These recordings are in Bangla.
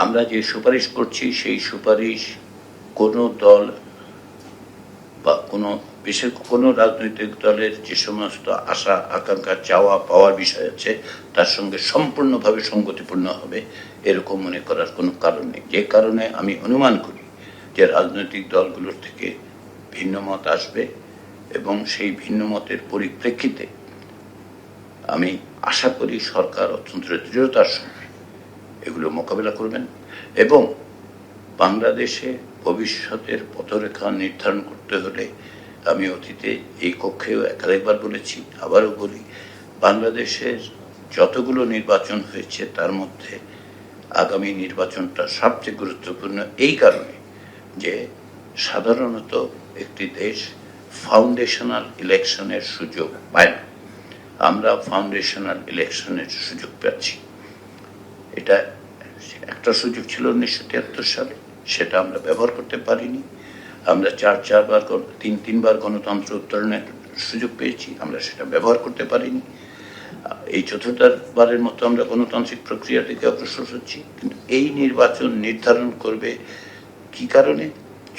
আমরা যে সুপারিশ করছি সেই সুপারিশ কোনো দল বা বিশেষ কোনো রাজনৈতিক দলের যে সমস্ত আশা আকাঙ্ক্ষা চাওয়া পাওয়ার বিষয় আছে তার সঙ্গে সম্পূর্ণভাবে সঙ্গতিপূর্ণ হবে এরকম মনে করার কোনো কারণ নেই। যে কারণে আমি অনুমান করি যে রাজনৈতিক দলগুলোর থেকে ভিন্ন মত আসবে এবং সেই ভিন্ন মতের পরিপ্রেক্ষিতে আমি আশা করি সরকার অত্যন্ত দৃঢ়তার সঙ্গে এগুলো মোকাবেলা করবেন এবং বাংলাদেশে ভবিষ্যতের পথরেখা নির্ধারণ করতে হলে আমি অতীতে এই কক্ষেও একাধিকবার বলেছি, আবারও বলি, বাংলাদেশের যতগুলো নির্বাচন হয়েছে তার মধ্যে আগামী নির্বাচনটা সবচেয়ে গুরুত্বপূর্ণ এই কারণে যে সাধারণত একটি দেশ ফাউন্ডেশনাল ইলেকশনের সুযোগ পায় না। আমরা ফাউন্ডেশনাল ইলেকশনের সুযোগ পাচ্ছি। এটা একটা সুযোগ ছিল 1973 সালে, সেটা আমরা ব্যবহার করতে পারিনি। আমরা তিনবার গণতন্ত্র উত্তরণের সুযোগ পেয়েছি, আমরা সেটা ব্যবহার করতে পারিনি। এই চতুর্থবারের মতো আমরা গণতান্ত্রিক প্রক্রিয়া থেকে অগ্রসর হচ্ছি, কিন্তু এই নির্বাচন নির্ধারণ করবে কি কারণে?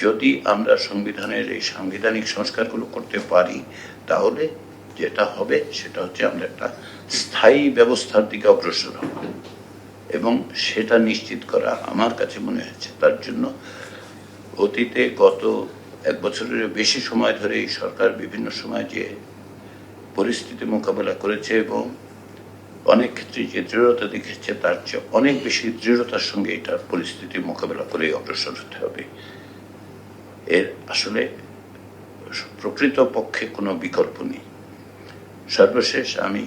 যদি আমরা সংবিধানের এই সাংবিধানিক সংস্কারগুলো করতে পারি তাহলে যেটা হবে সেটা হচ্ছে আমরা একটা স্থায়ী ব্যবস্থার দিকে অগ্রসর হব এবং সেটা নিশ্চিত করা আমার কাছে মনে হয়েছে। তার জন্য অতীতে গত 1 বছরের বেশি সময় ধরে এই সরকার বিভিন্ন সময় যে পরিস্থিতি মোকাবেলা করেছে এবং অনেক ক্ষেত্রে যে দৃঢ়তা দেখেছে তার চেয়ে অনেক বেশি দৃঢ়তার সঙ্গে এটার পরিস্থিতি মোকাবেলা করে অগ্রসর হতে হবে। এর আসলে প্রকৃত পক্ষে কোনো বিকল্প নেই। সর্বশেষ আমি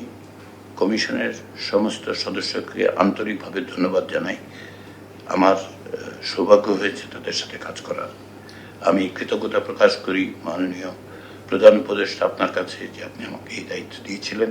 কমিশনের সমস্ত সদস্যকে আন্তরিকভাবে ধন্যবাদ জানাই। আমার সৌভাগ্য হয়েছে তাদের সাথে কাজ করার। আমি কৃতজ্ঞতা প্রকাশ করি মাননীয় প্রধান উপদেষ্টা আপনার কাছে যে আপনি আমাকে এই দায়িত্ব দিয়েছিলেন।